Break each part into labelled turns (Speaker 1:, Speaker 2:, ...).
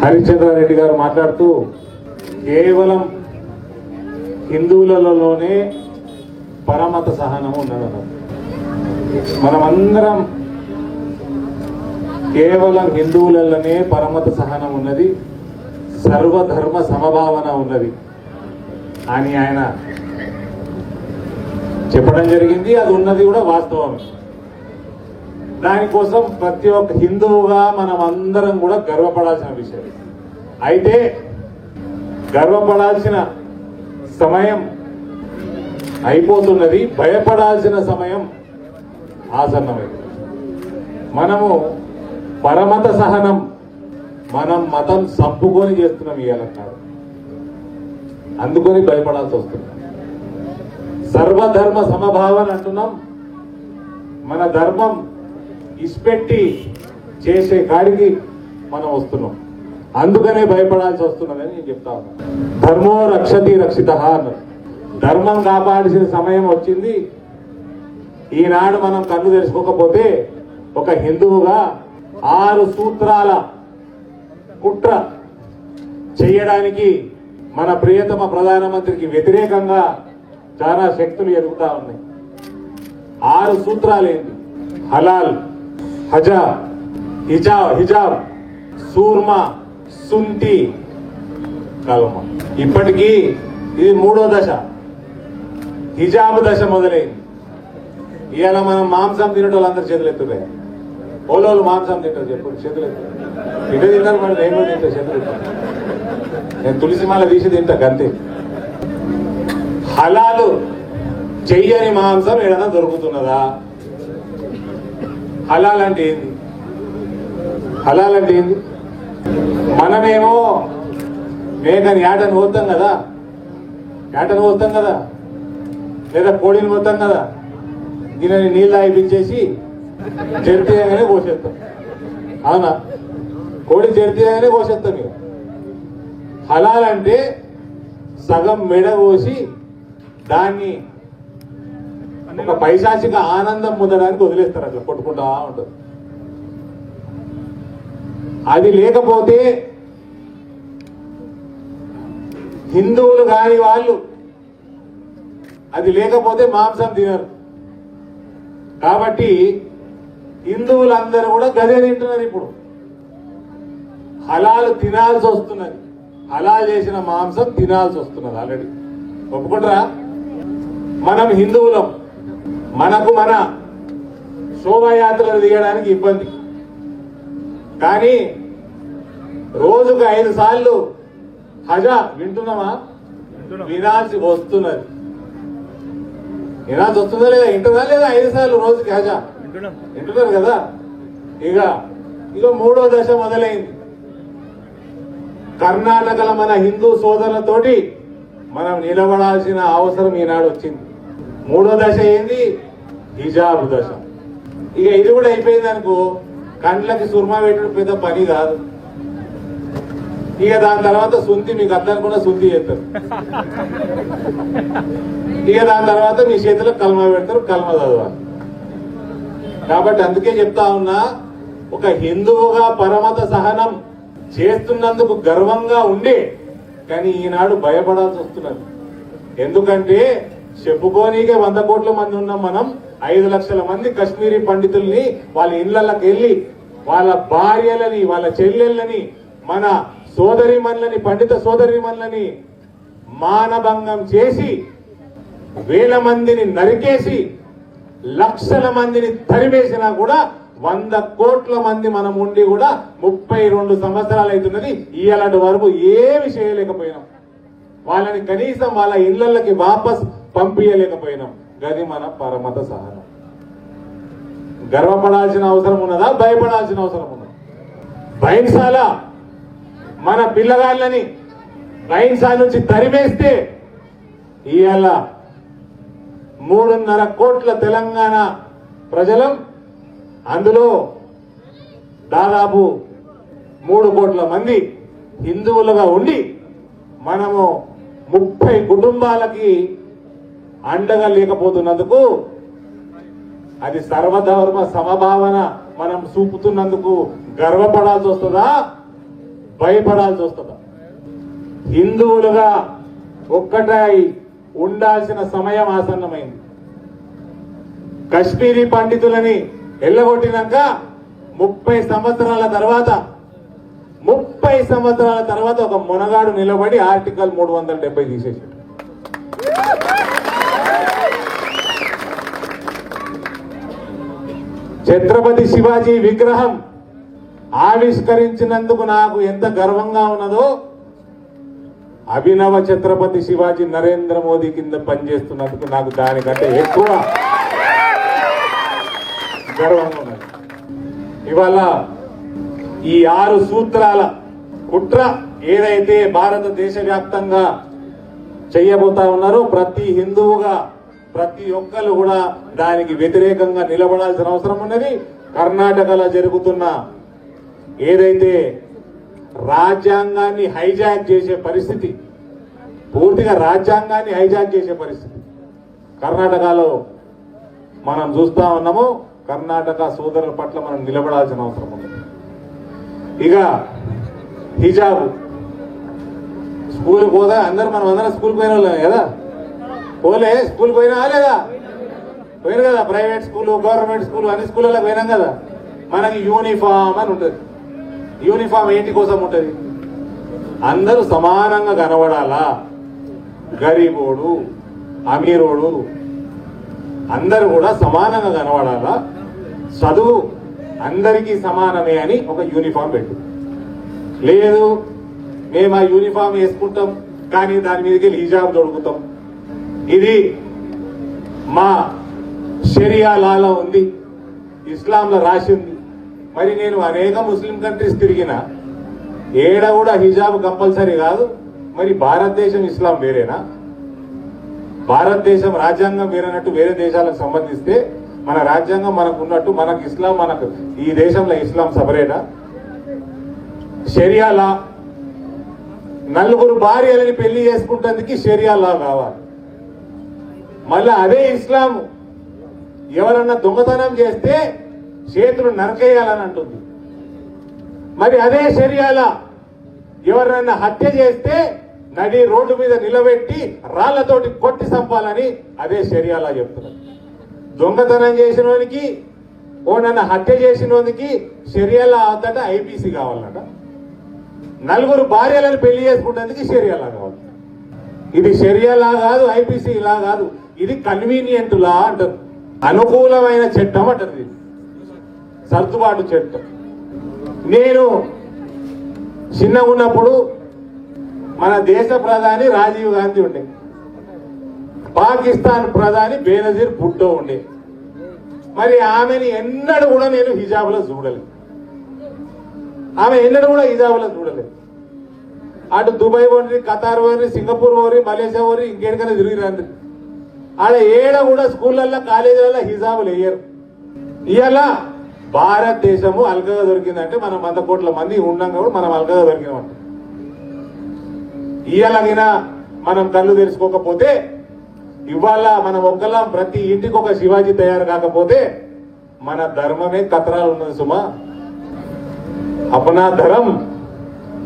Speaker 1: హరిశ్చంద్రారెడ్డి గారు మాట్లాడుతూ కేవలం హిందువులలోనే పరమత సహనము ఉన్నదన్నారు. మనమందరం కేవలం హిందువులలోనే పరమత సహనం ఉన్నది, సర్వధర్మ సమభావన ఉన్నది అని ఆయన చెప్పడం జరిగింది. అది ఉన్నది కూడా వాస్తవమే. దానికోసం ప్రతి ఒక్క హిందువుగా మనం అందరం కూడా గర్వపడాల్సిన విషయం. అయితే గర్వపడాల్సిన సమయం అయిపోతున్నది, భయపడాల్సిన సమయం ఆసన్నమైంది. మనము పరమత సహనం మనం మతం సంపుకొని చేస్తున్నాం ఇవ్వాలన్నారు, అందుకొని భయపడాల్సి వస్తుంది. సర్వధర్మ సమభావన అంటున్నాం. మన ధర్మం ఇస్పెట్టి చేసే కాడికి మనం వస్తున్నాం, అందుకనే భయపడాల్సి వస్తున్నదని నేను చెప్తా ఉన్నాను. ధర్మో రక్షతి రక్షిత అన్నారు. ధర్మం కాపాడాల్సిన సమయం వచ్చింది. ఈనాడు మనం కన్ను తెరుచుకోకపోతే ఒక హిందువుగా 6 సూత్రాల కుట్ర చేయడానికి మన ప్రియతమ ప్రధానమంత్రికి వ్యతిరేకంగా చాలా శక్తులు ఎదుగుతా ఉన్నాయి. 6 సూత్రాలు ఏంటి? హలాల్, హజా, హిజాబ్, సూర్మా, సుంటి, కల్మ. ఇప్పటికీ ఇది 3వ దశ. హిజాబ్ దశ మొదలైంది. ఇవాళ మనం మాంసం తినటం వాళ్ళందరూ చేతులు ఎత్తుతాయి. ఓలోళ్ళు మాంసం తింటారు, చెప్పు చేతులు ఎత్తారు. ఇట తింటారు, మరి నేను తింటా చేతులు ఎత్తాను. నేను తులసి మాల తీసి తింటా గంతే. హలాలు చెయ్యని మాంసం ఏదైనా దొరుకుతున్నదా? హలాల్ అంటే ఏంది? హలాల్ అంటే ఏంది? మనమేమో మేకని యాటను పోతాం కదా, లేదా కోడిని పోతాం కదా, దీనిని నీళ్ళు అయిపించేసి చెరితీయగానే కోసేస్తాం. అవునా? కోడి చెరితీయగానే కోసేస్తాం. మీరు హలాల్ అంటే సగం మెడ కోసి దాన్ని ఒక పైశాచిక ఆనందం పొందడానికి వదిలేస్తారు, అట్లా కొట్టుకుంటా ఉంటారు. అది లేకపోతే హిందువులు కాని వాళ్ళు అది లేకపోతే మాంసం తినరు. కాబట్టి హిందువులందరూ కూడా గదే తింటున్నారు. ఇప్పుడు హలాల్ తినాల్సి వస్తున్నది, హలాల్ చేసిన మాంసం తినాల్సి వస్తున్నది. ఆల్రెడీ ఒప్పుకుంటారా? మనం హిందువులం, మనకు మన శోభాయాత్రలు తీయడానికి ఇబ్బంది. కానీ రోజుకు 5 సార్లు హజా వింటున్నామా? వినాల్సి వస్తున్నది. వినాల్సి వస్తుందా లేదా? వింటున్నా లేదా? 5 సార్లు రోజుకి హజా వింటున్నారు కదా. ఇక 3వ దశ మొదలైంది. కర్ణాటకలో మన హిందూ సోదరులతోటి మనం నిలబడాల్సిన అవసరం ఈనాడు వచ్చింది. 3వ దశ ఏంది? హిజాబ్ దశ. ఇక ఇది కూడా అయిపోయింది అనుకో, కండ్లకి సుర్మా పెట్టడం పెద్ద పని కాదు. ఇక దాని తర్వాత సుంతి, మీకు అర్థనుకున్న సుంతి చేస్తారు. ఇక దాని తర్వాత మీ చేతులకు కల్మ పెడతారు, కల్మ చదవాలి. కాబట్టి అందుకే చెప్తా ఉన్నా, ఒక హిందువుగా పరమత సహనం చేస్తున్నందుకు గర్వంగా ఉండే, కానీ ఈనాడు భయపడాల్సి వస్తున్నది. ఎందుకంటే చెప్పుకోనీకే 100 కోట్ల మంది ఉన్నాం మనం. 5 లక్షల మంది కశ్మీరీ పండితుల్ని వాళ్ళ ఇళ్లకి వెళ్ళి వాళ్ళ భార్యలని, వాళ్ళ చెల్లెళ్ళని, మన సోదరిమణులని, పండిత సోదరిమణులని మానభంగం చేసి వేల మందిని నరికేసి లక్షల మందిని తరిమేసినా కూడా 100 కోట్ల మంది మనం ఉండి కూడా 32 సంవత్సరాలు అవుతున్నది. ఇలాంటి వరకు ఏమి చేయలేకపోయినాం. వాళ్ళని కనీసం వాళ్ళ ఇళ్లకి వాపస్ పంపించలేకపోయినాం. గది మన పరమత సహనం. గర్వపడాల్సిన అవసరం ఉన్నదా? భయపడాల్సిన అవసరం ఉన్నదా? బైన్సాల మన పిల్లగాళ్ళని బైన్సా నుంచి తరిమేస్తే ఇవాళ 3.5 కోట్ల తెలంగాణ ప్రజలం, అందులో దాదాపు 3 కోట్ల మంది హిందువులుగా ఉండి మనము 30 కుటుంబాలకి అండగా లేకపోతున్నందుకు, అది సర్వధర్మ సమభావన మనం చూపుతున్నందుకు గర్వపడాల్సి వస్తుందా? భయపడాల్సి వస్తుందా? హిందువులుగా ఒక్కటై ఉండాల్సిన సమయం ఆసన్నమైంది. కశ్మీరీ పండితులని ఎల్లగొట్టినాక 30 సంవత్సరాల తర్వాత ఒక మొనగాడు నిలబడి ఆర్టికల్ 370 తీసేసాడు. ఛత్రపతి శివాజీ విగ్రహం ఆవిష్కరించినందుకు నాకు ఎంత గర్వంగా ఉన్నదో, అభినవ ఛత్రపతి శివాజీ నరేంద్ర మోదీ కింద పనిచేస్తున్నందుకు నాకు దానికంటే ఎక్కువ గర్వంగా ఉన్నది. ఇవాళ ఈ 6 సూత్రాల కుట్ర ఏదైతే భారతదేశ వ్యాప్తంగా చేయబోతా ఉన్నారో, ప్రతి హిందువుగా ప్రతి ఒక్కరు కూడా దానికి వ్యతిరేకంగా నిలబడాల్సిన అవసరం ఉన్నది. కర్ణాటకలో జరుగుతున్న ఏదైతే రాజ్యాంగాన్ని హైజాక్ చేసే పరిస్థితి, పూర్తిగా రాజ్యాంగాన్ని హైజాక్ చేసే పరిస్థితి కర్ణాటకలో మనం చూస్తా ఉన్నాము. కర్ణాటక సోదరుల పట్ల మనం నిలబడాల్సిన అవసరం ఉంది. ఇక హిజాబ్, స్కూల్కి పోదా మనం అందరం స్కూల్కి పోయిన వాళ్ళం కదా, పోలే స్కూల్కి పోయినా లేదా? పోయిన కదా. ప్రైవేట్ స్కూల్, గవర్నమెంట్ స్కూల్, అన్ని స్కూళ్ళకి పోయినాం కదా. మనకి యూనిఫామ్ అని ఉంటుంది. యూనిఫామ్ ఏంటి కోసం ఉంటుంది? అందరూ సమానంగా కనబడాలా. గరీబోడు, అమీరోడు అందరూ కూడా సమానంగా కనబడాలా. చదువు అందరికీ సమానమే అని ఒక యూనిఫామ్ పెట్టు. లేదు, మేము ఆ యూనిఫామ్ వేసుకుంటాం కానీ దాని మీదకి హిజాబ్ దొరుకుతాం, ఇది మా షరియా లాలో ఉంది, ఇస్లాంలో రాసి ఉంది. మరి నేను అనేక ముస్లిం కంట్రీస్ తిరిగిన, ఏడ కూడా హిజాబ్ కంపల్సరీ కాదు. మరి భారతదేశం ఇస్లాం వేరేనా? భారతదేశం రాజ్యాంగం వేరేనట్టు వేరే దేశాలకు సంబంధిస్తే మన రాజ్యాంగం మనకు ఉన్నట్టు మనకు ఇస్లాం, మనకు ఈ దేశంలో ఇస్లాం సపరేటా? షరియా లా, నలుగురు భార్యలని పెళ్లి చేసుకుంటందుకు షరియా లా కావాలి. మళ్ళా అదే ఇస్లాం ఎవరన్నా దొంగతనం చేస్తే చేతులు నరకేయాలని అంటుంది. మరి అదే షరియాలా ఎవరన్నా హత్య చేస్తే నడి రోడ్డు మీద నిలబెట్టి రాళ్లతోటి కొట్టి చంపాలని అదే షరియాలా చెప్తున్నది. దొంగతనం చేసిన వానికి, నన్ను హత్య చేసిన వానికి షరియాలా అవుతాట ఐపీసీ కావాలన్నట. నలుగురు భార్యలను పెళ్లి చేసుకుంటేందుకు షరియాలా కావాలి. ఇది షరియాలా కాదు, ఐపీసీ లా కాదు, ఇది కన్వీనియంట్ లా అంటారు. అనుకూలమైన చట్టం అంటారు, ఇది సర్దుబాటు చట్టం. నేను చిన్నగా ఉన్నప్పుడు మన దేశ ప్రధాని రాజీవ్ గాంధీ ఉండే, పాకిస్తాన్ ప్రధాని బేనజీర్ భుట్టో ఉండే. మరి ఆమెని ఎన్నడూ కూడా నేను హిజాబ్లో చూడలేదు. ఆమె ఎన్నడూ కూడా హిజాబ్లో చూడలేదు. అటు దుబాయ్ పోరి, ఖతార్ పోరి, సింగపూర్ పోరి, మలేషియా పోరి, ఇంకేడికైనా తిరిగిరండి. ఆడ ఏడ కూడా స్కూళ్ళల్లో, కాలేజీలలో హిజాబులు వేయరు. ఇవాళ భారతదేశము అల్కగా దొరికిందంటే మనం 100 కోట్ల మంది ఉండంగా కూడా మనం అల్కగా దొరికినామంట. ఇవాళగినా మనం కళ్ళు తెలుసుకోకపోతే, ఇవాళ మనం ఒక్కలా ప్రతి ఇంటికి ఒక శివాజీ తయారు కాకపోతే మన ధర్మమే కతరాలు ఉన్నది సుమా. అపనా ధరం,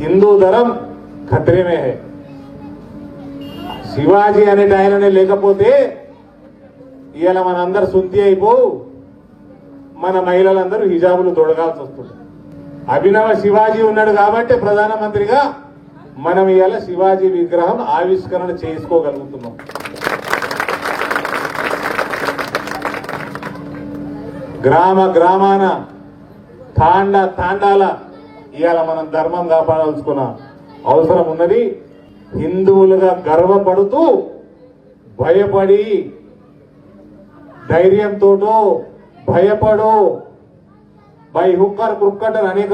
Speaker 1: హిందూ ధరం ఖతరేమే హై. శివాజీ అనేటి ఆయననే లేకపోతే ఇవాళ మనందరు సుంతి అయిపోవు, మన మహిళలందరూ హిజాబులు తొడగాల్సి వస్తుంది. అభినవ శివాజీ ఉన్నాడు కాబట్టి ప్రధానమంత్రిగా మనం ఇవాళ శివాజీ విగ్రహం ఆవిష్కరణ చేసుకోగలుగుతున్నాం. గ్రామ గ్రామాన, తాండాల ఇవాళ మనం ధర్మం కాపాడాల్సుకున్న అవసరం ఉన్నది. హిందువులుగా గర్వపడుతూ, భయపడి, ధైర్యంతోటో భయపడో, బై హుక్కర్ కుక్కటర్ అనేక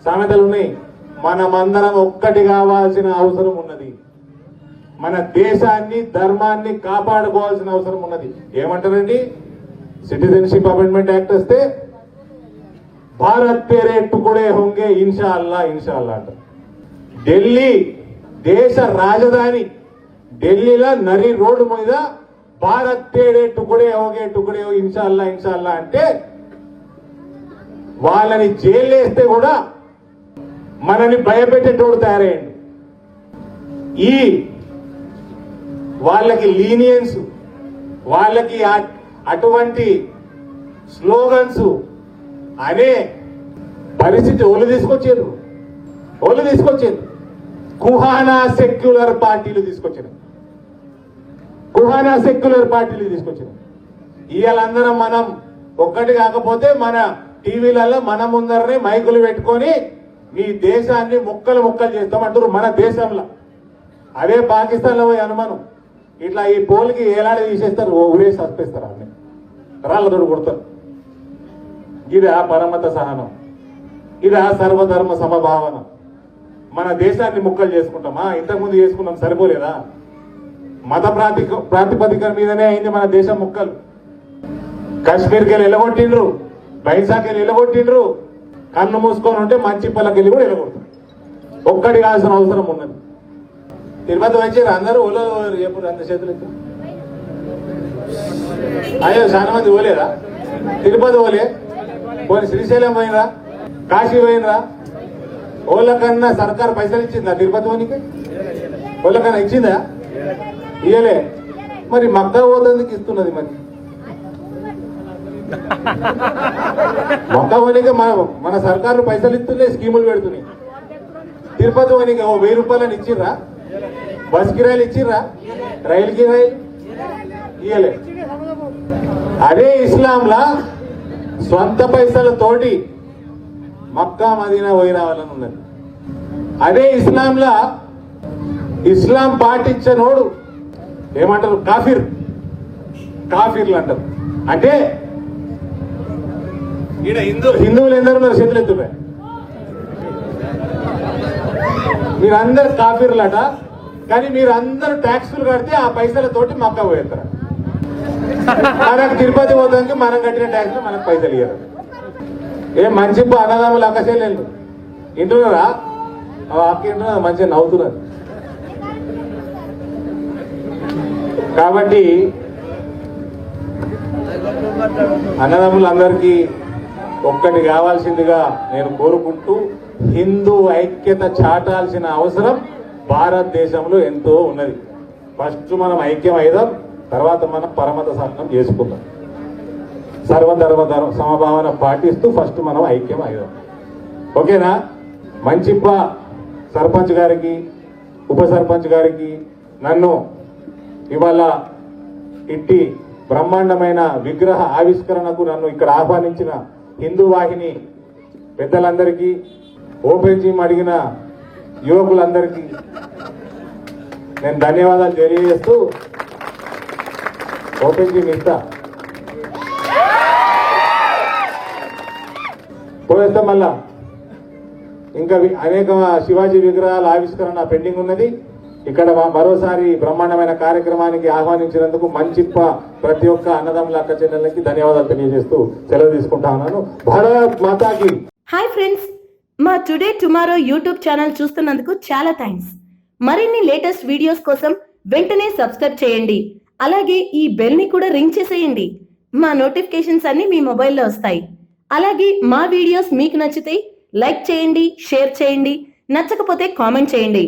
Speaker 1: సామెతలు ఉన్నాయి. మనమందరం ఒక్కటి కావాల్సిన అవసరం ఉన్నది. మన దేశాన్ని, ధర్మాన్ని కాపాడుకోవాల్సిన అవసరం ఉన్నది. ఏమంటారండి? సిటిజన్షిప్ అమెండ్మెంట్ యాక్ట్ వస్తే భారత్ తేరే టుకుడే హోంగే ఇన్షా అల్లా, ఇన్షా అల్లా అంటారు. ఢిల్లీ దేశ రాజధాని, ఢిల్లీలో నరి రోడ్డు మీద భారత్ తేడే టుకుడే హోగే, టుకుడే హో ఇన్షా అల్లా, ఇన్షా అల్లా అంటే వాళ్ళని జైలు వేస్తే కూడా మనని భయపెట్టేటోడు తయారయ్యండు. ఈ వాళ్ళకి లీనియన్స్, వాళ్ళకి అటువంటి స్లోగన్స్ అనే పరిస్థితి ఓళ్ళు తీసుకొచ్చారు. కుహానా సెక్యులర్ పార్టీలు తీసుకొచ్చారు. ఇవాళందరం మనం ఒక్కటి కాకపోతే మన టీవీలలో మన ముందరనే మైకులు పెట్టుకొని మీ దేశాన్ని ముక్కలు చేస్తామంటారు. మన దేశంలో అదే పాకిస్తాన్లో పోయి అనుమానం ఇట్లా ఈ పోల్కి ఏలాడి తీసేస్తారు, ఊరేసి చంపేస్తారు, అన్ని రాళ్ళతోడు కొడతారు. ఇది ఆ పరమత సహనం, ఇది ఆ సర్వధర్మ సమభావన. మన దేశాన్ని ముక్కలు చేసుకుంటామా? ఇంతకుముందు చేసుకున్నాం, సరిపోలేదా? మత ప్రాతిపదిక మీదనే అయింది మన దేశం ముక్కలు. కాశ్మీర్కి వెళ్ళి ఎలగొట్టిండ్రు, బైసాకి వెళ్ళి ఎలగొట్టిండ్రు, కన్ను మూసుకొని ఉంటే మంచిప్పలకి వెళ్ళి కూడా ఎలగొడతారు. ఒక్కటి కావాల్సిన అవసరం ఉన్నది. తిరుపతి వచ్చారు అందరూ, ఓలో ఎప్పుడు అంత చేతులు అయ్యో చాలా మంది ఓలేదా? తిరుపతి ఓలే, పోనీ శ్రీశైలం పోయినరా, కాశీ పోయినరా? ఓళ్ళకన్నా సర్కార్ పైసలు ఇచ్చిందా తిరుపతి పోనీకి? ఓళ్ళకన్నా ఇచ్చిందా? ఇయ్యలే. మరి మక్కా పోతందుకు ఇస్తున్నది. మరి మక్కా పోనీకే మన సర్కారు పైసలు ఇస్తున్నాయి, స్కీములు పెడుతున్నాయి. తిరుపతి పోనీకి 1000 రూపాయలని ఇచ్చిర్రా? బస్ కిరాయిలు ఇచ్చిర్రా? రైలు కిరాయి ఇయ్యలే. అదే ఇస్లాంలా సొంత పైసలతోటి మక్కా మదీనా పోయి రావాలని ఉన్నది. అదే ఇస్లాంలా ఇస్లాం పాటించనోడు ఏమంటారు? కాఫీర్లు అంటారు. అంటే ఈడ హిందువులు ఎందరూ ఉన్నారు? చేతులు ఎత్తుపై. మీరందరు కాఫీర్లట, కానీ మీరందరూ ట్యాక్సులు కడితే ఆ పైసలతోటి మక్కా పోయేస్తారు. మనకు తిరుపతి పోతానికి మనం కట్టిన ట్యాక్సులు మనకు పైసలు ఇయ్యారు. ఏం మంచి అన్నదమ్ములు అక్కసేళ్ళు ఇంటున్నారా? అక్క ఇంటున్నారు, మంచిగా నవ్వుతున్నారు. కాబట్టి అన్నదమ్ములందరికీ ఒక్కటి కావాల్సిందిగా నేను కోరుకుంటూ, హిందూ ఐక్యత చాటాల్సిన అవసరం భారతదేశంలో ఎంతో ఉన్నది. ఫస్ట్ మనం ఐక్యం అయిదాం, తర్వాత మనం పరమత సహనం చేసుకుందాం. సర్వధర్మ సమభావన పాటిస్తూ ఫస్ట్ మనం ఐక్యం అయిదాం. ఓకేనా? మంచిప్ప సర్పంచ్ గారికి, ఉప సర్పంచ్ గారికి, నన్ను ఇవాళ ఇట్టి బ్రహ్మాండమైన విగ్రహ ఆవిష్కరణకు నన్ను ఇక్కడ ఆహ్వానించిన హిందూ వాహిని పెద్దలందరికీ, ఓపెన్ జిమ్ అడిగిన యువకులందరికీ నేను ధన్యవాదాలు తెలియజేస్తూ ఓపెన్ జిమ్ ఇస్తా పోయేస్తాం. మళ్ళా ఇంకా అనేక శివాజీ విగ్రహాల ఆవిష్కరణ పెండింగ్ ఉన్నది. ఇక్కడ మరోసారి బ్రహ్మాండమైన కార్యక్రమానికి ఆహ్వానించినందుకు మంచిప్ప ప్రతి ఒక్క అన్నదమ్ముల అక్క చెల్లెళ్ళకి ధన్యవాదాలు తెలియజేస్తూ సెలవు తీసుకుంటా ఉన్నాను. భారత్ మాతాకి.
Speaker 2: హాయ్ ఫ్రెండ్స్, మా టుడే టుమారో యూట్యూబ్ ఛానల్ చూస్తున్నందుకు చాలా థ్యాంక్స్. మరిన్ని లేటెస్ట్ వీడియోస్ కోసం వెంటనే సబ్స్క్రైబ్ చేయండి. అలాగే ఈ బెల్ ని కూడా రింగ్ చేసేయండి. మా నోటిఫికేషన్స్ అన్ని మీ మొబైల్లో వస్తాయి. అలాగే మా వీడియోస్ మీకు నచ్చితే లైక్ చేయండి, షేర్ చేయండి, నచ్చకపోతే కామెంట్ చేయండి.